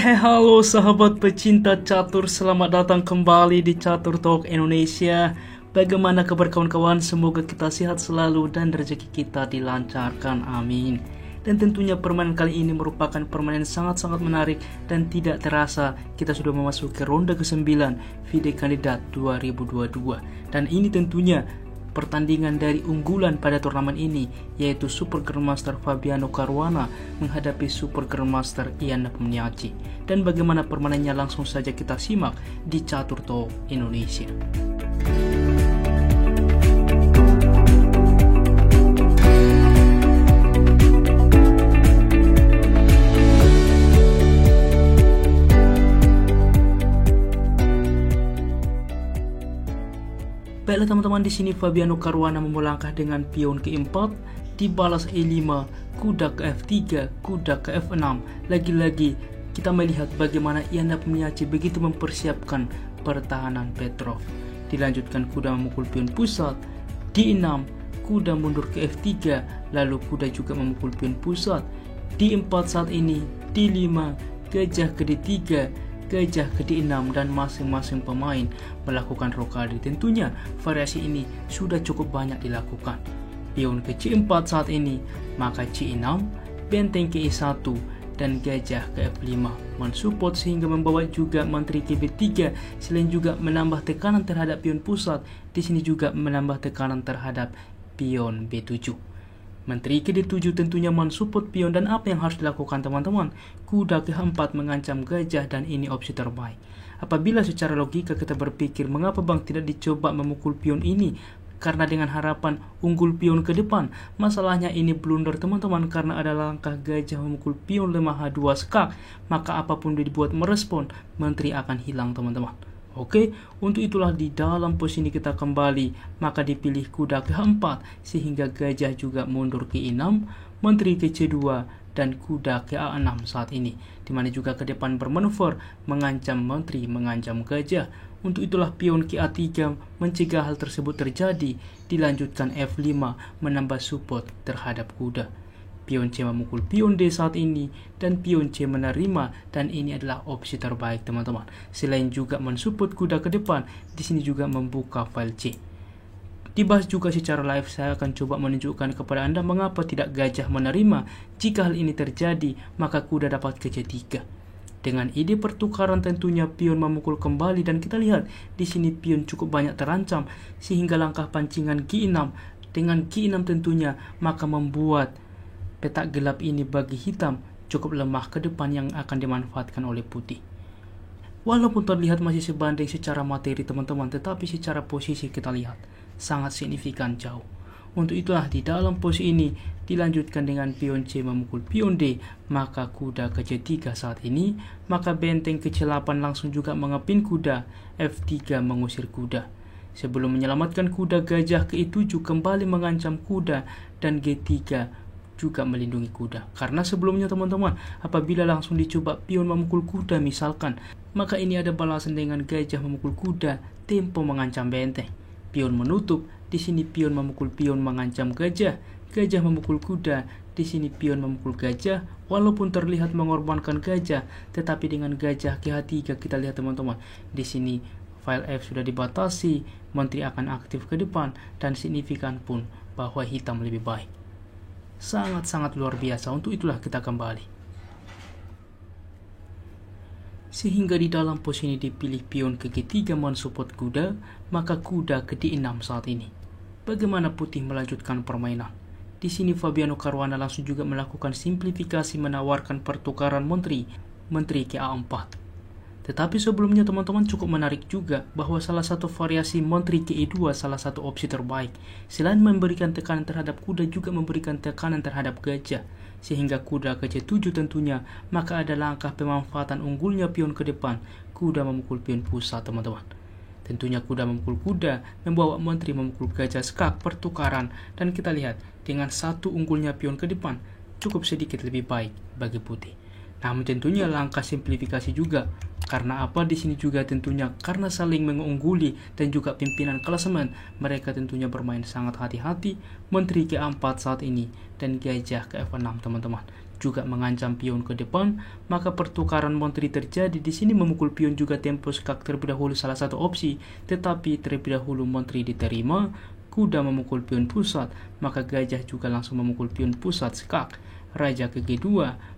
Halo sahabat pecinta catur, selamat datang kembali di Catur Talk Indonesia. Bagaimana kabar kawan-kawan? Semoga kita sehat selalu dan rezeki kita dilancarkan, amin. Dan tentunya permainan kali ini merupakan permainan sangat-sangat menarik dan tidak terasa kita sudah memasuki ronde ke-9 FIDE Kandidat 2022. Dan ini tentunya pertandingan dari unggulan pada turnamen ini, yaitu Super Grandmaster Fabiano Caruana menghadapi Super Grandmaster Ian Nepomniachtchi. Dan bagaimana permainannya langsung saja kita simak di Catur Talk Indonesia. Baiklah teman-teman, di sini Fabiano Caruana memulangkah dengan pion ke-4, dibalas E5, kuda ke F3, kuda ke F6. Lagi-lagi kita melihat bagaimana Ian Nepomniachtchi begitu mempersiapkan pertahanan Petrov. Dilanjutkan kuda memukul pion pusat, D6, kuda mundur ke F3, lalu kuda juga memukul pion pusat, D4 saat ini, D5, gajah ke D3, gajah ke D6, dan masing-masing pemain melakukan rokade. Tentunya variasi ini sudah cukup banyak dilakukan. Pion ke C4 saat ini, maka C6, benteng ke E1, dan gajah ke F5 mensupport sehingga membawa juga menteri ke B3. Selain juga menambah tekanan terhadap pion pusat, di sini juga menambah tekanan terhadap pion B7. Menteri ke D7 tentunya mensupport pion, dan apa yang harus dilakukan teman-teman? Kuda ke H4 mengancam gajah, dan ini opsi terbaik. Apabila secara logika kita berpikir, mengapa bang tidak dicoba memukul pion ini? Karena dengan harapan unggul pion ke depan. Masalahnya ini blunder teman-teman, karena ada langkah gajah memukul pion lemah H2 skak, maka apapun dibuat merespon, menteri akan hilang teman-teman. Oke, untuk itulah di dalam posisi kita kembali, maka dipilih kuda ke H4 sehingga gajah juga mundur ke E6, menteri ke C2, dan kuda ke A6 saat ini, dimana juga ke depan bermanuver mengancam menteri, mengancam gajah. Untuk itulah pion ke A3 mencegah hal tersebut terjadi. Dilanjutkan F5 menambah support terhadap kuda. Pion C memukul pion D saat ini, dan pion C menerima, dan ini adalah opsi terbaik teman-teman. Selain juga mensupport kuda ke depan, di sini juga membuka file C. Dibahas juga secara live, saya akan coba menunjukkan kepada Anda mengapa tidak gajah menerima. Jika hal ini terjadi, maka kuda dapat ke C3. Dengan ide pertukaran tentunya pion memukul kembali, dan kita lihat di sini pion cukup banyak terancam sehingga langkah pancingan G6. Dengan G6 tentunya maka membuat petak gelap ini bagi hitam cukup lemah ke depan yang akan dimanfaatkan oleh putih. Walaupun terlihat masih sebanding secara materi teman-teman, tetapi secara posisi kita lihat sangat signifikan jauh. Untuk itulah di dalam posisi ini dilanjutkan dengan pion C memukul pion D, maka kuda ke C3 saat ini, maka benteng ke C8 langsung juga mengepin kuda, F3 mengusir kuda. Sebelum menyelamatkan kuda, gajah ke E7 kembali mengancam kuda, dan G3 juga melindungi kuda. Karena sebelumnya teman-teman, apabila langsung dicoba pion memukul kuda misalkan, maka ini ada balasan dengan gajah memukul kuda, tempo mengancam benteng. Pion menutup, di sini pion memukul pion mengancam gajah, gajah memukul kuda, di sini pion memukul gajah. Walaupun terlihat mengorbankan gajah, tetapi dengan gajah ke H3 kita lihat teman-teman, di sini file F sudah dibatasi, menteri akan aktif ke depan, dan signifikan pun bahwa hitam lebih baik. Sangat-sangat luar biasa. Untuk itulah kita kembali. Sehingga di dalam posisi ini dipilih pion ke G3 mensupport kuda, maka kuda ke D6 saat ini. Bagaimana putih melanjutkan permainan? Di sini Fabiano Caruana langsung juga melakukan simplifikasi menawarkan pertukaran menteri ke A4. Tetapi sebelumnya teman-teman cukup menarik juga bahwa salah satu variasi menteri ke E2 salah satu opsi terbaik. Selain memberikan tekanan terhadap kuda, juga memberikan tekanan terhadap gajah. Sehingga kuda ke C7 tentunya, maka ada langkah pemanfaatan unggulnya pion ke depan. Kuda memukul pion pusat teman-teman. Tentunya kuda memukul kuda, membawa menteri memukul gajah skak, pertukaran. Dan kita lihat dengan satu unggulnya pion ke depan, cukup sedikit lebih baik bagi putih. Namun tentunya langkah simplifikasi juga, Karena apa? Di sini juga tentunya karena saling mengungguli dan juga pimpinan klasemen, mereka tentunya bermain sangat hati-hati. Menteri ke-4 saat ini dan gajah ke-F6 teman-teman juga mengancam pion ke depan, maka pertukaran menteri terjadi. Di sini memukul pion juga tempo skak terlebih dahulu salah satu opsi, tetapi terlebih dahulu menteri diterima, kuda memukul pion pusat, maka gajah juga langsung memukul pion pusat skak. Raja ke G2,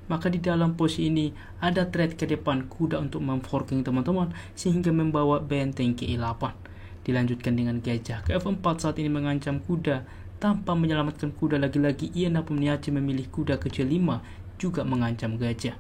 maka di dalam posisi ini ada thread ke depan kuda untuk memforking teman-teman, sehingga membawa benteng ke E8. Dilanjutkan dengan gajah ke F4 saat ini mengancam kuda. Tanpa menyelamatkan kuda, lagi-lagi Ian Nepomniachtchi memilih kuda ke C5 juga mengancam gajah.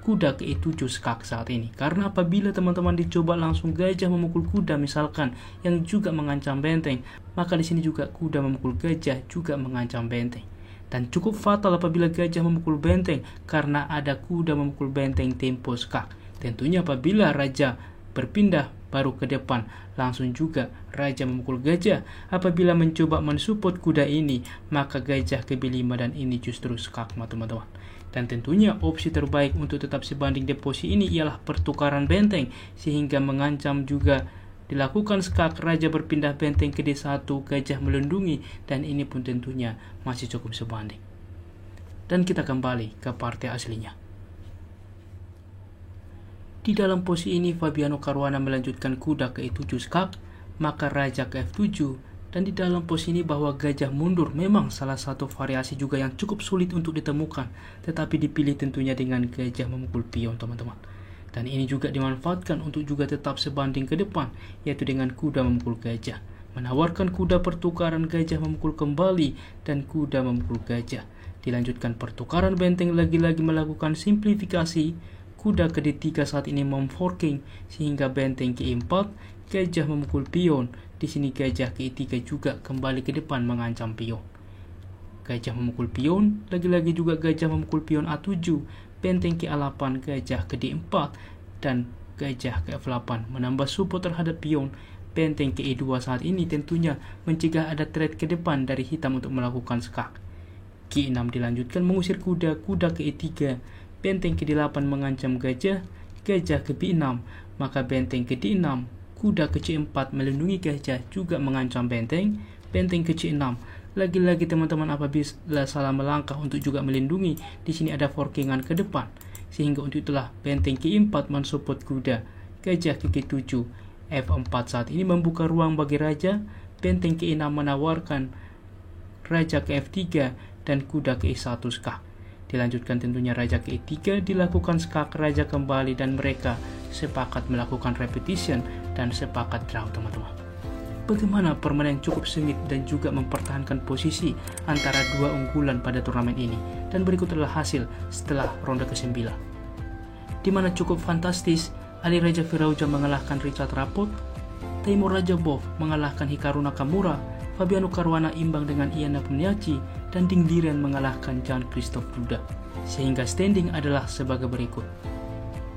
Kuda ke E7 skak saat ini, karena apabila teman-teman dicoba langsung gajah memukul kuda misalkan yang juga mengancam benteng, maka di sini juga kuda memukul gajah juga mengancam benteng. Dan cukup fatal apabila gajah memukul benteng karena ada kuda memukul benteng tempo skak. Tentunya apabila raja berpindah baru ke depan, langsung juga raja memukul gajah. Apabila mencoba mensupport kuda ini, maka gajah ke B5 dan ini justru skak teman-teman. Dan tentunya opsi terbaik untuk tetap sebanding di posisi ini ialah pertukaran benteng, sehingga mengancam juga dilakukan skak, raja berpindah benteng ke D1, gajah melindungi, dan ini pun tentunya masih cukup sebanding. Dan kita kembali ke partai aslinya. Di dalam posisi ini Fabiano Caruana melanjutkan kuda ke E7 skak, maka raja ke F7, dan di dalam posisi ini bahwa gajah mundur memang salah satu variasi juga yang cukup sulit untuk ditemukan, tetapi dipilih tentunya dengan gajah memukul pion teman-teman. Dan ini juga dimanfaatkan untuk juga tetap sebanding ke depan, yaitu dengan kuda memukul gajah. Menawarkan kuda pertukaran gajah memukul kembali dan kuda memukul gajah. Dilanjutkan pertukaran benteng, lagi-lagi melakukan simplifikasi. Kuda ke D3 saat ini memforking sehingga benteng ke E4, gajah memukul pion. Di sini gajah ke E3 juga kembali ke depan mengancam pion. Gajah memukul pion, lagi-lagi juga gajah memukul pion A7. Benteng ke A8, gajah ke D4, dan gajah ke F8 menambah support terhadap pion. Benteng ke E2 saat ini tentunya mencegah ada thread ke depan dari hitam untuk melakukan skak. G6 dilanjutkan mengusir kuda, kuda ke E3, benteng ke D8 mengancam gajah, gajah ke B6, maka benteng ke D6, kuda ke C4 melindungi gajah juga mengancam benteng, benteng ke C6. Lagi-lagi teman-teman apabila salah melangkah untuk juga melindungi, di sini ada forkingan ke depan, sehingga untuk itulah benteng ke4 mensupport kuda, gajah ke G7, F4 saat ini membuka ruang bagi raja, benteng ke6 menawarkan raja ke F3 dan kuda ke E1 skak. Dilanjutkan tentunya raja ke E3 dilakukan skak, raja kembali, dan mereka sepakat melakukan repetition dan sepakat draw teman-teman. Bagaimana permainan yang cukup sengit dan juga mempertahankan posisi antara dua unggulan pada turnamen ini. Dan berikut adalah hasil setelah ronde ke-9. Di mana cukup fantastis, Ali Reza Virauja mengalahkan Richard Rapport, Teimour Radjabov mengalahkan Hikaru Nakamura, Fabiano Caruana imbang dengan Ian Nepomniachtchi, dan Ding Liren mengalahkan Jan-Christophe Duda. Sehingga standing adalah sebagai berikut.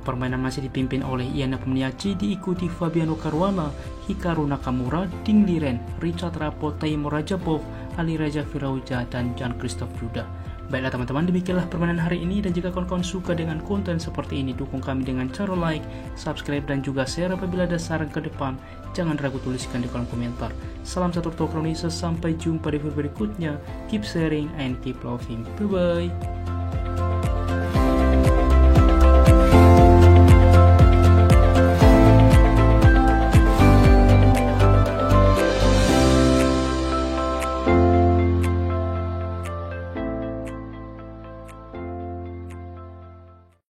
Permainan masih dipimpin oleh Ian Nepomniachtchi, diikuti Fabiano Caruana, Hikaru Nakamura, Ding Liren, Richard Rapport, Teimour Radjabov, Ali Reza Virauja, dan Jan-Christophe Duda. Baiklah teman-teman, demikianlah permainan hari ini, dan jika kawan-kawan suka dengan konten seperti ini, dukung kami dengan cara like, subscribe, dan juga share. Apabila ada saran ke depan, jangan ragu tuliskan di kolom komentar. Salam satu Kronises, sampai jumpa di video berikutnya. Keep sharing and keep loving. Bye-bye.